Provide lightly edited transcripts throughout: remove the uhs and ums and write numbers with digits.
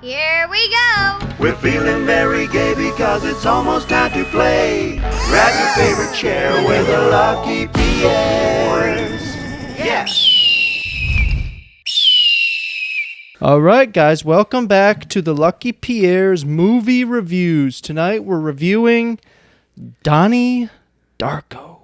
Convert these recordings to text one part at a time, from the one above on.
Here we go! We're feeling very gay because it's almost time to play. Grab your favorite chair with the Lucky Pierres. Yeah! All right, guys, welcome back to the Lucky Pierre's movie reviews. Tonight we're reviewing Donnie Darko.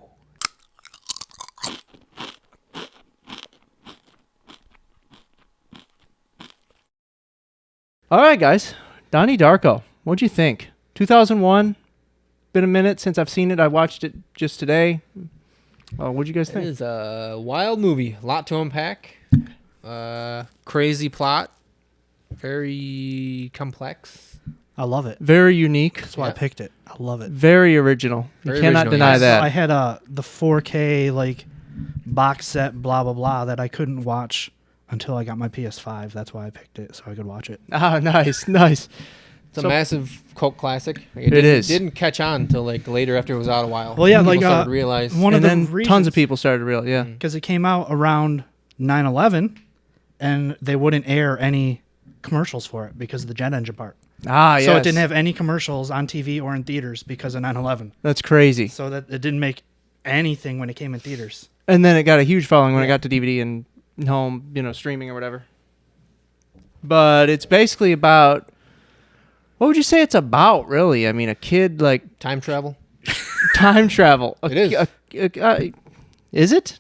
All right, guys, Donnie Darko. What'd you think? 2001. Been a minute since I've seen it. I watched it just today. What'd you guys think? It is a wild movie. A lot to unpack. Crazy plot. Very complex. I love it. Very unique. That's why I picked it. I love it. Very original. Very You cannot original, deny yes. that. I had the 4K box set blah blah blah that I couldn't watch until I got my PS5. That's why I picked it, so I could watch it. Ah, nice, nice. It's So- a massive cult classic. It is. Didn't catch on until later after it was out a while. Well, yeah, People like, started to realize. one And of then the reasons, tons of people started to realize, yeah. because it came out around 9/11, and they wouldn't air any commercials for it because of the jet engine part. Ah, yes. So it didn't have any commercials on TV or in theaters because of 9/11. That's crazy. So that it didn't make anything when it came in theaters. And then it got a huge following when it Yeah. got to DVD and home, streaming or whatever. But it's basically about, what would you say it's about, really? I mean, a kid, Time travel. time travel. It is. Is it?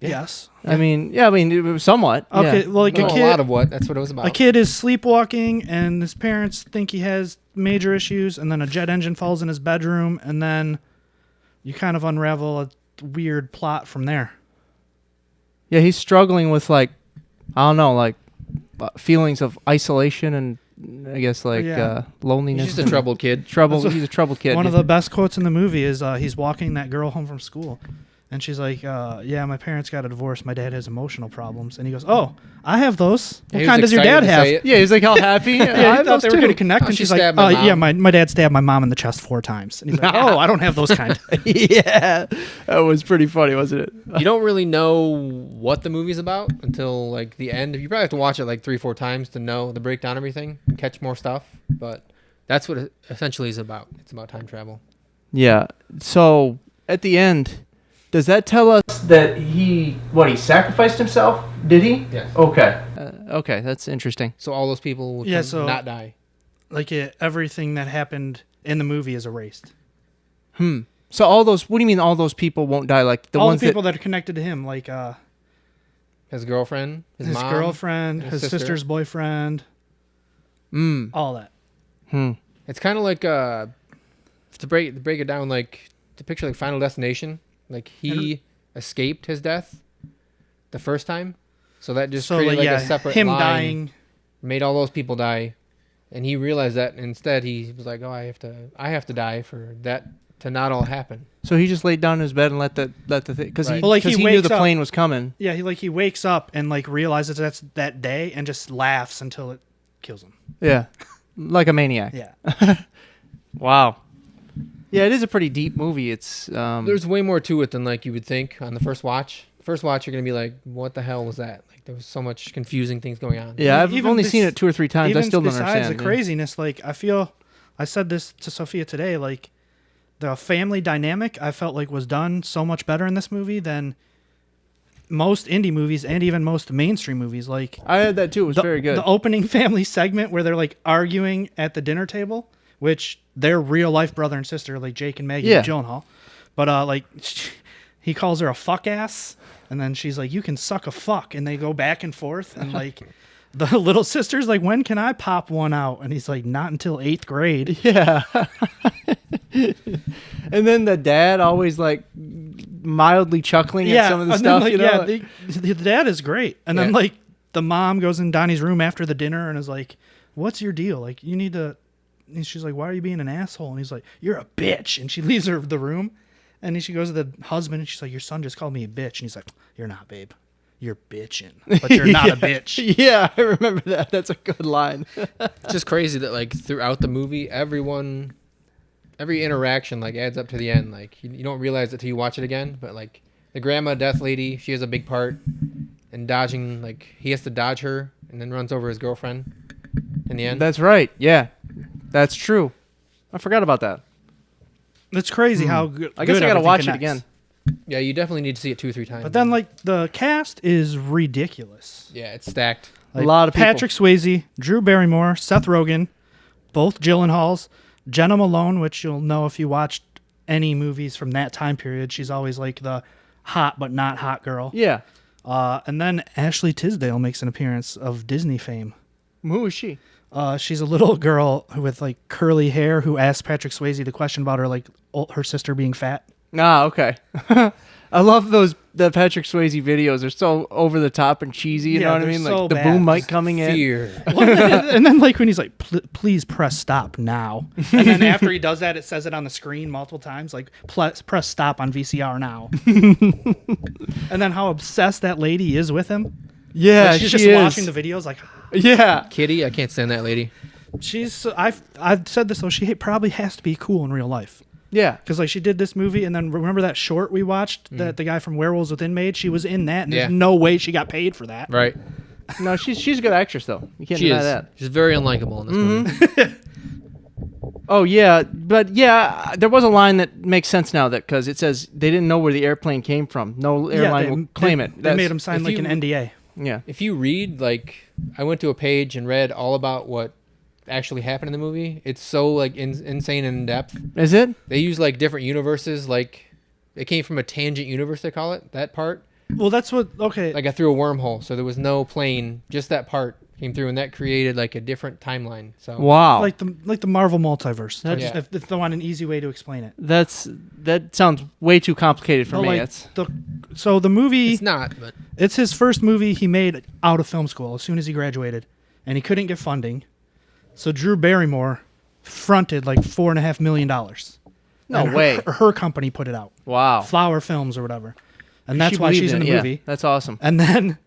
Yes. I mean, it was somewhat. Okay. Yeah. Well, like No, a a kid. lot of what. That's what it was about. A kid is sleepwalking, and his parents think he has major issues, and then a jet engine falls in his bedroom, and then you kind of unravel a weird plot from there. Yeah, he's struggling with, feelings of isolation and, I guess, Yeah. loneliness. He's just a and troubled kid. He's a troubled kid. One of the best quotes in the movie is he's walking that girl home from school, and she's like, yeah, my parents got a divorce. My dad has emotional problems. And he goes, oh, I have those. He What was kind does your excited dad to have? say it. Yeah, he's like all happy. Yeah, I he have thought those they were too. going to connect, Oh, and she she's like, stabbed my yeah, mom. my dad stabbed my mom in the chest 4 times. And he's like, oh, I don't have those kind. Yeah, that was pretty funny, wasn't it? You don't really know what the movie's about until the end. You probably have to watch it 3-4 times to know the breakdown, everything, and catch more stuff. But that's what it essentially is about. It's about time travel. Yeah. So at the end, does that tell us that he sacrificed himself? Did he? Yes. Okay. Okay, that's interesting. So all those people will not die. Everything that happened in the movie is erased. So all those, what do you mean all those people won't die? Like the All ones the people that are connected to him, like His girlfriend, his mom, girlfriend, and his sister. sister's boyfriend, all that. It's kind of to break it down, to picture Final Destination. He escaped his death the first time, so that just created a separate him line, dying. made all those people die, and he realized that. Instead, he was like, "Oh, I have to die for that to not all happen." So he just laid down in his bed and let the thing, because Right. he knew wakes the up- plane was coming. Yeah, he wakes up and realizes that's that day and just laughs until it kills him. Yeah, like a maniac. Yeah. Wow. Yeah, it is a pretty deep movie. It's There's way more to it than you would think on the first watch. First watch, you're gonna be like, "What the hell was that?" There was so much confusing things going on. yeah. I've Even only bes- seen it 2 or 3 times. I Even still don't besides understand. the craziness, I said this to Sophia today, the family dynamic I felt was done so much better in this movie than most indie movies and even most mainstream movies. I had that too. It was very good. The opening family segment where they're arguing at the dinner table, which they're real life brother and sister, Jake and Maggie Yeah. Gyllenhaal. But he calls her a fuck ass, and then she's like, "You can suck a fuck," and they go back and forth, and the little sister's like, "When can I pop one out?" And he's like, "Not until 8th grade." Yeah. And then the dad always mildly chuckling at some of the and stuff, then, the dad is great, and then the mom goes in Donnie's room after the dinner and is like, "What's your deal? You need to." And she's like, "Why are you being an asshole?" And he's like, "You're a bitch." And she leaves the room, and then she goes to the husband and she's like, "Your son just called me a bitch." And he's like, "You're not, babe. You're bitching, but you're not a bitch." Yeah, I remember that. That's a good line. It's just crazy that throughout the movie, every interaction adds up to the end. You don't realize it till you watch it again. But the grandma death lady, she has a big part in dodging. He has to dodge her and then runs over his girlfriend. in the end. That's right. Yeah, that's true. I forgot about that. It's crazy how good. I guess I gotta everything watch it connects. again. Yeah, you definitely need to see it 2 or 3 times. But then, like, the cast is ridiculous. yeah, it's stacked. Like, A lot of people. Patrick Swayze, Drew Barrymore, Seth Rogen, both Gyllenhaals, Jenna Malone, which you'll know if you watched any movies from that time period. She's always like the hot but not hot girl. Yeah. And then Ashley Tisdale makes an appearance of Disney fame. Who is she? She's a little girl with like curly hair who asked Patrick Swayze the question about her sister being fat. Ah, okay. I love the Patrick Swayze videos. They're so over the top and cheesy. You Yeah, know what I they're mean? so Like the bad. boom mic coming in. Fear. And then like when he's like, please press stop now. And then after he does that, it says it on the screen multiple times, like press stop on VCR now. And then how obsessed that lady is with him. Yeah, Like, she's she just is. watching the videos like Yeah. Kitty, I can't stand that lady. I've said this though, she probably has to be cool in real life. Yeah. Because like she did this movie, and then remember that short we watched that the guy from Werewolves Within made? She was in that, and Yeah. there's no way she got paid for that. Right. No, she's a good actress though. You can't She deny is. that. She's very unlikable in this movie. Oh yeah, but yeah, there was a line that makes sense now that because it says they didn't know where the airplane came from. No airline will claim it. They That's- made him sign if like you- an NDA. Yeah. If you read, like, I went to a page and read all about what actually happened in the movie. It's so, like, insane and in depth. Is it? They use, like, different universes. Like, it came from a tangent universe, they call it, that part. Well, that's what. Okay, Like, I threw a wormhole, so there was no plane. Just that part came through, and that created, like, a different timeline. So Wow. like the Marvel multiverse. That's- That's- if they want an easy way to explain it. that sounds way too complicated for But, me. like, That's so the movie. it's not, but It's his first movie he made out of film school as soon as he graduated, and he couldn't get funding. So Drew Barrymore fronted like $4.5 million. no And way. Her company put it out, Wow. Flower Films or whatever, and that's She why believed she's in the it, yeah. movie. That's awesome. And then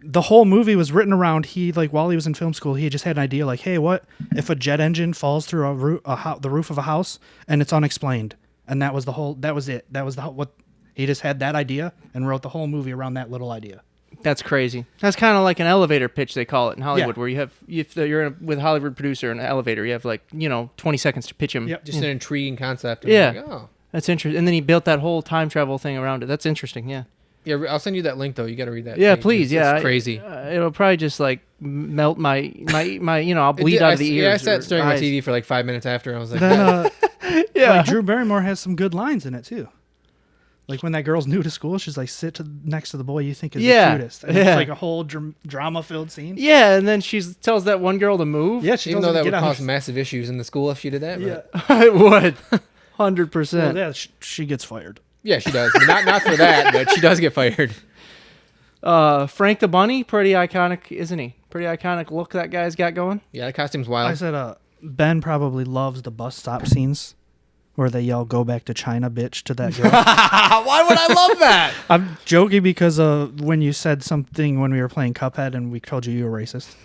the whole movie was written around while he was in film school, he just had an idea like, hey, what if a jet engine falls through the roof of a house and it's unexplained? And that was it. What he just had that idea and wrote the whole movie around that little idea. That's crazy. That's kind of like an elevator pitch, they call it in Hollywood, Yeah. where you have if you're with a Hollywood producer in an elevator, you have 20 seconds to pitch him. Yep. just an intriguing concept. And Yeah. Like, oh. That's interesting. And then he built that whole time travel thing around it. That's interesting. Yeah. Yeah, I'll send you that link, though. You got to read that. Yeah, page. please. It's Yeah. crazy. It'll probably just like melt my I'll bleed out of the ears. Yeah, I sat or staring at my eyes. TV for like 5 minutes after. I was like, Then Yeah. like Drew Barrymore has some good lines in it too. Like when that girl's new to school, she's like, sit next to the boy you think is Yeah. the cutest. And Yeah. it's like a whole drama-filled scene. Yeah, and then she tells that one girl to move. Yeah, she even tells though her that to would get cause out. massive issues in the school if she did that. Yeah, But it would. 100%. well, yeah, she gets fired. yeah, she does. But not for that, but she does get fired. Frank the Bunny, pretty iconic, isn't he? Pretty iconic look that guy's got going. Yeah, the costume's I wild. said, Ben probably loves the bus stop scenes where they yell, "Go back to China, bitch," to that girl. Why would I love that? I'm joking because when you said something when we were playing Cuphead and we told you were racist.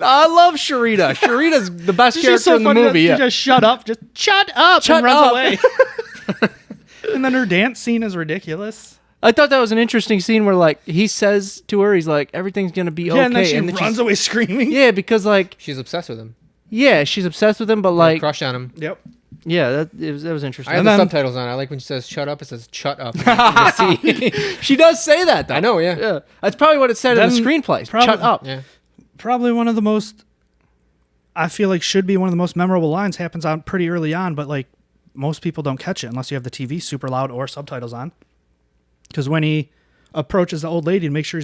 I love Sharita. Sharita's the best She's character so in the funny that movie. she Yeah. just shut up, Shut and runs up. away. And then her dance scene is ridiculous. I thought that was an interesting scene where like he says to her, he's like, everything's gonna be okay, Yeah, and then she she's- runs away screaming. Yeah, because like She's obsessed with him. yeah, she's obsessed with him, but Like, like crush on him. Yep. yeah, that was interesting. I have And the then- subtitles on. I like when she says "shut up." It says "shut up." Yeah, She does say that though. I know. Yeah. Yeah, that's probably what it said in the Then screenplay. probably- Shut up. Yeah. Probably one of the most, I feel like should be one of the most memorable lines happens on pretty early on, but like most people don't catch it unless you have the TV super loud or subtitles on. Because when he approaches the old lady to make sure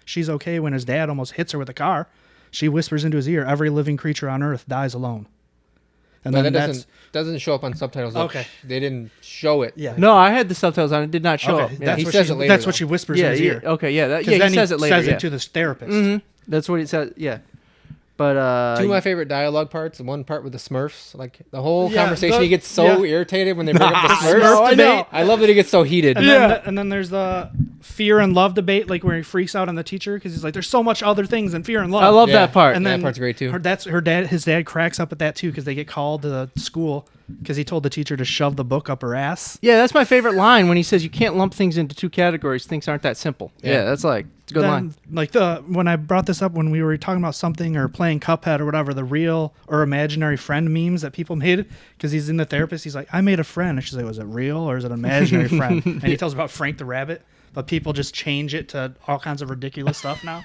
she's okay when his dad almost hits her with a car, she whispers into his ear, "Every living creature on earth dies alone." And But then that doesn't show up on subtitles. Though. Okay. They didn't show it. yeah. No, I had the subtitles on. It did not show Okay, up. Yeah. that's He what says she, it later, That's what though. she whispers Yeah, in his yeah, ear. okay, yeah, 'Cause he then says it later. Says Yeah. it to the therapist. Mhm. That's what he says. Yeah, but Two of my favorite dialogue parts. One part with the Smurfs, like the whole Yeah, conversation. the- He gets so yeah. irritated when they bring up the Smurf Smurfs. debate. I love that he gets so heated. And, Yeah. then there's the fear and love debate, like where he freaks out on the teacher because he's like, "There's so much other things than fear and love." I love that part. And then that part's great too. Her dad, his dad cracks up at that too because they get called to the school because he told the teacher to shove the book up her ass. Yeah, that's my favorite line when he says you can't lump things into two categories. Things aren't that simple. Yeah, that's like it's a good line. Like when I brought this up when we were talking about something or playing Cuphead or whatever, the real or imaginary friend memes that people made because he's in the therapist. He's like, I made a friend. And she's like, was it real or is it an imaginary friend? And he tells about Frank the Rabbit, but people just change it to all kinds of ridiculous stuff now.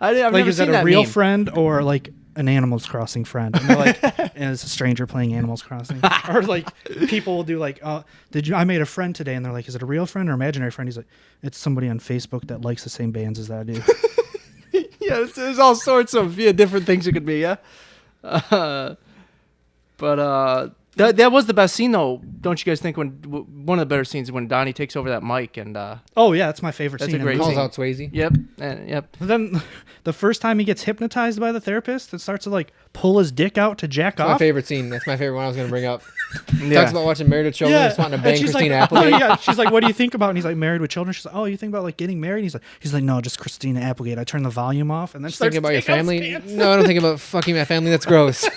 I've Like, never is that seen a that real meme. friend or like an Animals Crossing friend? And they're like, and it's a stranger playing Animals Crossing. Or like people will do like, I made a friend today, and they're like, is it a real friend or imaginary friend? He's like, it's somebody on Facebook that likes the same bands as I do. Yeah, there's all sorts of different things it could be. Yeah, but that was the best scene though, don't you guys think? When one of the better scenes is when Donnie takes over that mic and Oh yeah, that's my favorite That's scene. a great Calls scene. out Swayze. yep, and yep. And then the first time he gets hypnotized by the therapist, it starts to like pull his dick out to jack That's my off. favorite scene. That's my favorite one I was going to bring up. Yeah. Talks about watching Married with Children, just wanting to And bang she's Christina like, Applegate. yeah, she's like, what do you think about? And he's like, married with children. She's like, oh, you think about like getting married? And he's like, no, just Christina Applegate. I turn the volume off and then Just starts thinking about your taking off his family? pants. No, I don't think about fucking my family. That's gross.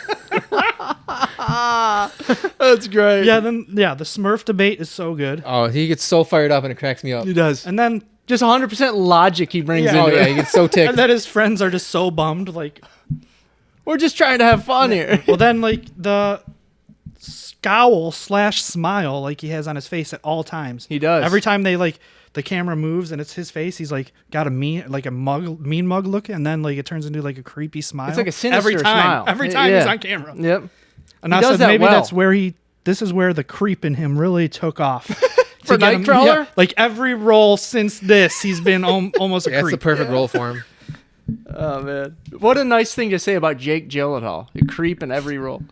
That's great. Yeah, the Smurf debate is so good. Oh, he gets so fired up and it cracks me up. He does. And then Just 100% logic he brings Yeah. Oh into yeah, it. he gets so ticked. and then his friends are just so bummed. Like, We're just trying to have fun here. well, then like the scowl / smile like he has on his face at all times. He does. Every time they like the camera moves and it's his face, he's like got a mean mug look, and then like it turns into like a creepy smile. It's like a sinister every time. smile. Every time Yeah. he's on camera. Yep. And He I does said that maybe well. that's where this is where the creep in him really took off. For To get him- Nightcrawler? yeah, like every role since this, he's been almost a That's the creep. perfect role for him. Oh man, what a nice thing to say about Jake Gyllenhaal. You creep in every role.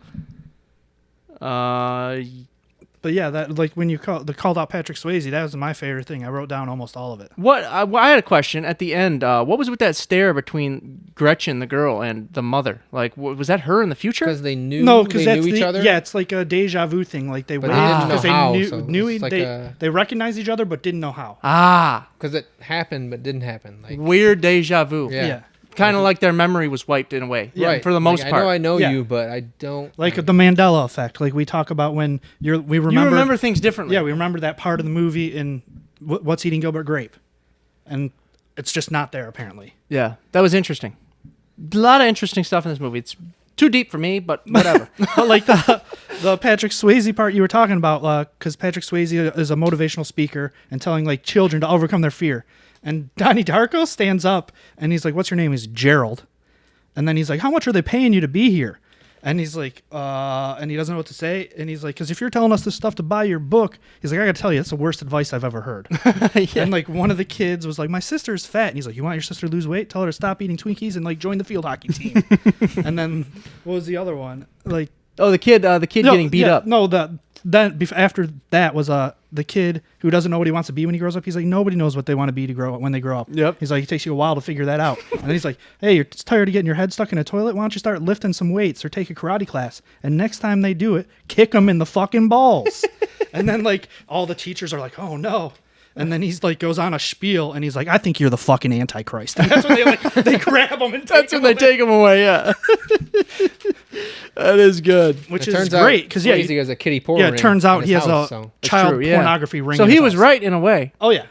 But yeah, that like when you called out Patrick Swayze, that was my favorite thing. I wrote down almost all of it. What I had a question at the end. What was with that stare between Gretchen, the girl, and the mother? Like, was that her in the future? Because they knew No, because they that's knew each other. Yeah, it's like a deja vu thing. Like they But waited they didn't know because how, they so knew it's like they recognized each other but didn't know how. Ah, Because it happened but didn't happen. Like weird deja vu. Yeah. Yeah. Kind of like their memory was wiped in a way. Yeah. right For the most Like, part. I know Yeah. you, but I don't. Like the Mandela effect. Like we talk about when we remember. You remember things differently. Yeah, we remember that part of the movie in What's Eating Gilbert Grape, and it's just not there apparently. Yeah, that was interesting. A lot of interesting stuff in this movie. It's too deep for me, but whatever. But like the Patrick Swayze part you were talking about, because Patrick Swayze is a motivational speaker and telling like children to overcome their fear. And Donnie Darko stands up and he's like, "What's your name?" He's Gerald. And then he's like, "How much are they paying you to be here?" And he's like, and he doesn't know what to say. And he's like, "Because if you're telling us this stuff to buy your book," he's like, "I got to tell you, that's the worst advice I've ever heard." Yeah. And like one of the kids was like, "My sister's fat." And he's like, "You want your sister to lose weight? Tell her to stop eating Twinkies and like join the field hockey team." And then what was the other one? Like, Oh, the kid getting beat up. No, after that was the kid who doesn't know what he wants to be when he grows up. He's like, nobody knows what they want to be when they grow up. Yep. He's like, it takes you a while to figure that out. And then he's like, hey, you're tired of getting your head stuck in a toilet? Why don't you start lifting some weights or take a karate class? And next time they do it, kick them in the fucking balls. And then like all the teachers are like, oh no. And then he's like goes on a spiel and he's like, I think you're the fucking Antichrist. And that's when they grab him and take That's when they take him away. Yeah. That is good. which It is turns out great because yeah, Swayze has a kitty porn yeah. It ring turns in out his he has house, a so. child True, yeah. pornography ring. So in he his was house. right in a way. Oh yeah.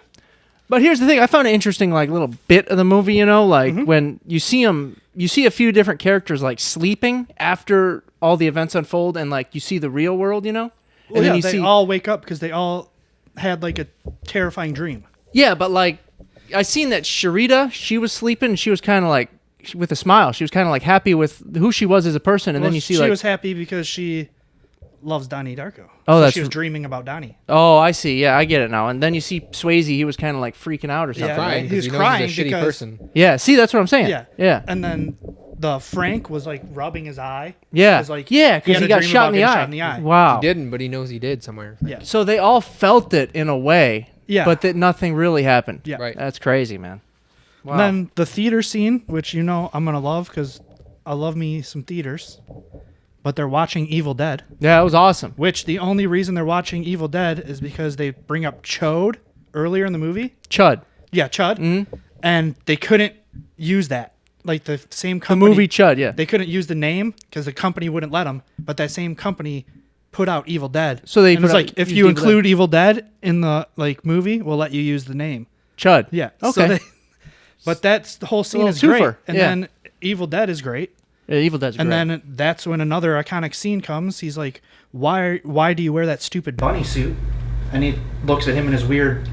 But here's the thing: I found an interesting, like, little bit of the movie. You know, like when you see a few different characters like sleeping after all the events unfold, and like you see the real world. You know, Well, and yeah, then you they see, all wake up because they all had like a terrifying dream. yeah, but like I seen that Sharita, she was sleeping, and she was kind of like with a smile. She was kind of like happy with who she was as a person, and Well, then you see she like, was happy because she loves Donnie Darko. Oh, So that's she was r- dreaming about Donnie. oh, I see, yeah, I get it now. And then you see Swayze, he was kind of like freaking out or something. Yeah, Crying, he 'cause was knows crying he's a shitty because- person. Yeah, see, that's what I'm saying. Yeah, yeah, And then the Frank was like rubbing his eye. yeah, 'Cause, like, yeah, because had he a got dream shot about in, the getting eye. shot in the eye. Wow. He didn't, but he knows he did somewhere. Yeah. So they all felt it in a way, Yeah. but that nothing really happened. Yeah. Right. That's crazy, man. Wow. And then the theater scene, which you know I'm gonna love because I love me some theaters. But they're watching Evil Dead, yeah, it was awesome. which the only reason they're watching Evil Dead is because they bring up Chode, earlier in the movie. Chud. Yeah, Chud. Mm-hmm. And they couldn't use that. Like the same The company. movie Chud, yeah. They couldn't use the name because the company wouldn't let them. But that same company put out Evil Dead. So they and it was put out- like, if used you Evil Dead. include Evil Dead in the like movie, we'll let you use the name. Chud. Yeah. Okay. So but that's the whole scene little is great. twofer, And yeah. then Evil Dead is great. Yeah, Evil Dead's And great. then that's when another iconic scene comes. He's like, why do you wear that stupid bunny suit? And he looks at him in his weird,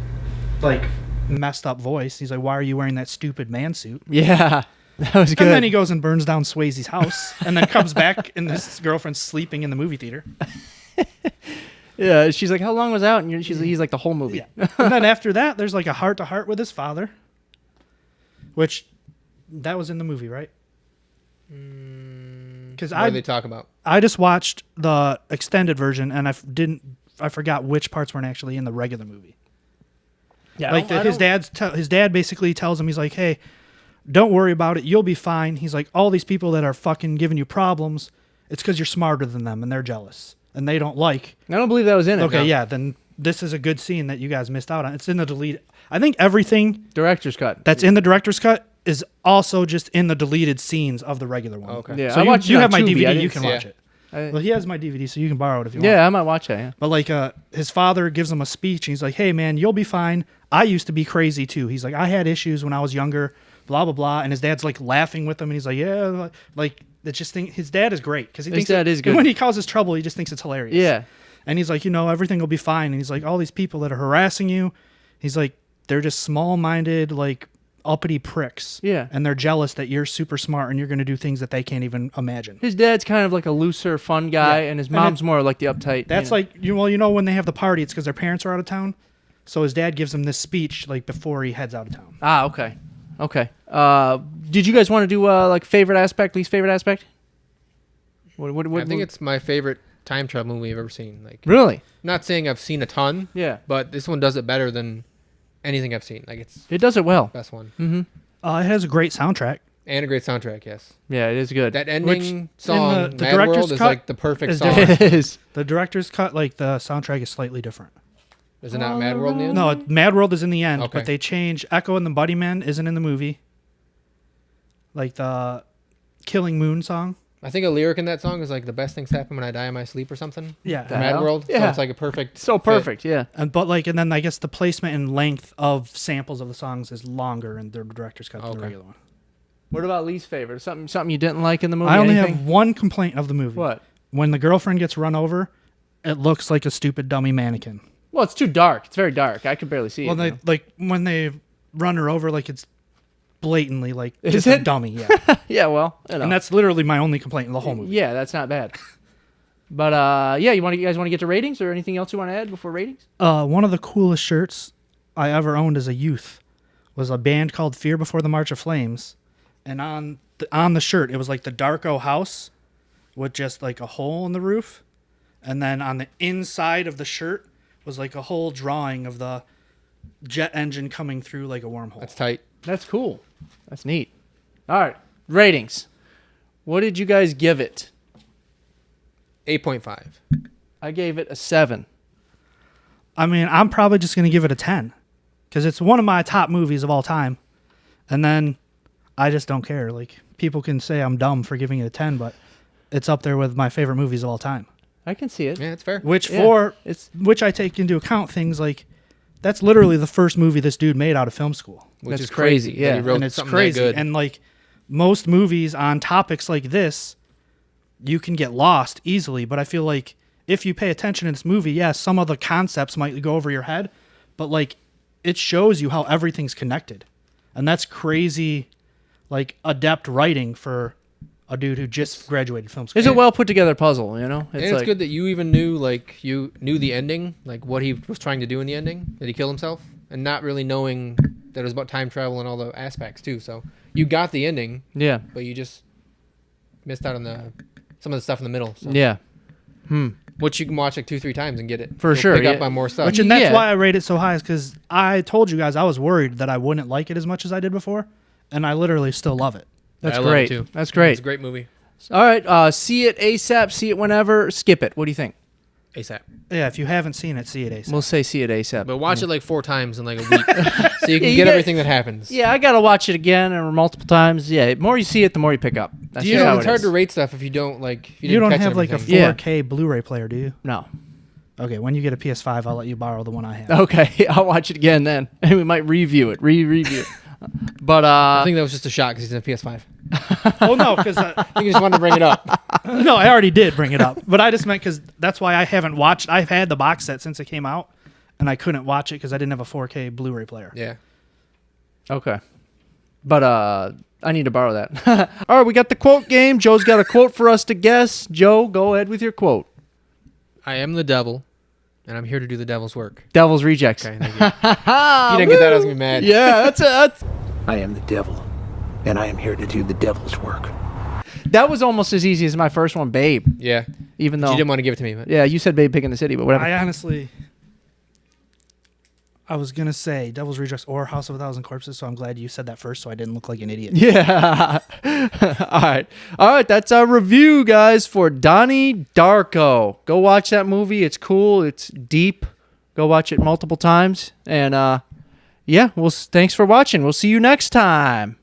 like, messed up voice. He's like, why are you wearing that stupid man suit? Yeah. That was good. And then he goes and burns down Swayze's house and then comes back and his girlfriend's sleeping in the movie theater. Yeah, she's like, how long was out? And he's like, the whole movie. Yeah. And then after that, there's like a heart-to-heart with his father, which that was in the movie, right? Because What do they talk about? I just watched the extended version and I forgot which parts weren't actually in the regular movie. Yeah, Like his dad basically tells him, he's like, hey, don't worry about it. You'll be fine. He's like, all these people that are fucking giving you problems, it's because you're smarter than them and they're jealous and they don't like. I don't believe that was in it. Okay, no. yeah, then this is a good scene that you guys missed out on. It's in the deleted. I think everything Director's cut. that's in the director's cut is also just in the deleted scenes of the regular one. Okay. Yeah, So I watched it you on have my Tubi. I DVD. didn't You can see watch it. it. Well, he has my DVD, so you can borrow it if you want. Yeah, I might watch it. Yeah. But like his father gives him a speech and he's like, hey man, you'll be fine. I used to be crazy too. He's like, I had issues when I was younger, blah, blah, blah. And his dad's like laughing with him and he's like, yeah, like it's just his dad is great. Because he His thinks dad is good. when he causes trouble, he just thinks it's hilarious. Yeah. And he's like, everything will be fine. And he's like, all these people that are harassing you, he's like, they're just small-minded, like uppity pricks. Yeah. And they're jealous that you're super smart and you're going to do things that they can't even imagine. His dad's kind of like a looser, fun guy, Yeah. and his And mom's more like the uptight. That's like, when they have the party, it's because their parents are out of town. So his dad gives him this speech like before he heads out of town. Ah, okay. Okay. Did you guys want to do like favorite aspect, least favorite aspect? What, I think it's my favorite time travel movie I've ever seen. Like, really. not saying I've seen a ton, Yeah. but this one does it better than anything I've seen. Like, it's It does it well. the best one. Mm-hmm. It has a great soundtrack. And a great soundtrack, yes. Yeah, it is good. That ending Which, song, in the Mad director's World, is cut like the perfect is song. different. It is. The director's cut, like the soundtrack is slightly different. Is it not Mad World in the end? No, Mad World is in the end, Okay. but they change. Echo and the Bunnymen isn't in the movie. Like the Killing Moon song. I think a lyric in that song is like, the best things happen when I die in my sleep or something. Yeah. The Mad hell? World. So Yeah. it's like a perfect So fit. perfect. Yeah. And then I guess the placement and length of samples of the songs is longer in the director's cut than the Okay. regular one. What about least favorite? Something you didn't like in the movie? I only Anything? have one complaint of the movie. What? When the girlfriend gets run over, it looks like a stupid dummy mannequin. Well, it's too dark. It's very dark. I could barely see Well, it. they when they run her over, like it's blatantly like Is just a it? dummy. Yeah, Yeah, well, and that's literally my only complaint in the whole movie. Yeah, that's not bad. But yeah, you guys want to get to ratings or anything else you want to add before ratings? One of the coolest shirts I ever owned as a youth was a band called Fear Before the March of Flames, and on the shirt it was like the Darko house with just like a hole in the roof, and then on the inside of the shirt was like a whole drawing of the jet engine coming through like a wormhole. That's tight. That's cool. That's neat. All right, ratings. What did you guys give it? 8.5. I gave it a 7. I mean, I'm probably just gonna give it a 10 because it's one of my top movies of all time, and then I just don't care. Like people can say I'm dumb for giving it a 10, but it's up there with my favorite movies of all time. I can see it. Yeah, it's fair. Which Yeah, which I take into account things like that's literally the first movie this dude made out of film school, Which That's is crazy. crazy, yeah. That he wrote and it's something crazy. that good. And like most movies on topics like this, you can get lost easily. But I feel like if you pay attention in this movie, yes, some of the concepts might go over your head, but like it shows you how everything's connected, and that's crazy, like adept writing for a dude who just graduated film school. It's a well put together puzzle, you know? And it's good that you even knew the ending, like what he was trying to do in the ending, that he killed himself, and not really knowing that it was about time travel and all the aspects too. So you got the ending, Yeah. but you just missed out on some of the stuff in the middle. So. Yeah. Which you can watch like 2-3 times and get it. For You'll sure, Pick up yeah. on more stuff. Which and that's Yeah. why I rate it so high is because I told you guys I was worried that I wouldn't like it as much as I did before, and I literally still love it. That's I love it great. too. That's great. It's a great movie. All right. See it ASAP. See it whenever. Skip it. What do you think? ASAP. Yeah, if you haven't seen it, see it ASAP. We'll say see it ASAP. But watch it like 4 times in like a week, so you can you get get- everything that happens. Yeah, I gotta watch it again or multiple times. Yeah, the more you see it, the more you pick up. That's You just know, how it's it hard is. to rate stuff if you don't like. If You didn't don't catch have like a everything. Yeah. 4K Blu-ray player, do you? No. Okay, when you get a PS5, I'll let you borrow the one I have. Okay, I'll watch it again then, and we might review it, review it. But I think that was just a shot because he's in a PS5. Oh no, because I think he just wanted to bring it up. no, I already did bring it up, but I just meant because that's why I haven't watched. I've had the box set since it came out, and I couldn't watch it because I didn't have a 4K Blu-ray player. Yeah. okay, but I need to borrow that. All right, we got the quote game. Joe's got a quote for us to guess. Joe, go ahead with your quote. I am the devil, and I'm here to do the devil's work. Devil's Rejects. Okay, thank you. If you didn't get that, I was gonna be mad. Yeah, that's I am the devil, and I am here to do the devil's work. that was almost as easy as my first one, Babe. Yeah. Even You though, didn't want to give it to me, but yeah, you said Babe Pig in the City, but whatever. I honestly, I was gonna say Devil's Rejects or House of a Thousand Corpses, so I'm glad you said that first, so I didn't look like an idiot. Yeah. All right. That's our review, guys, for Donnie Darko. Go watch that movie. It's cool. It's deep. Go watch it multiple times. And yeah, thanks for watching. We'll see you next time.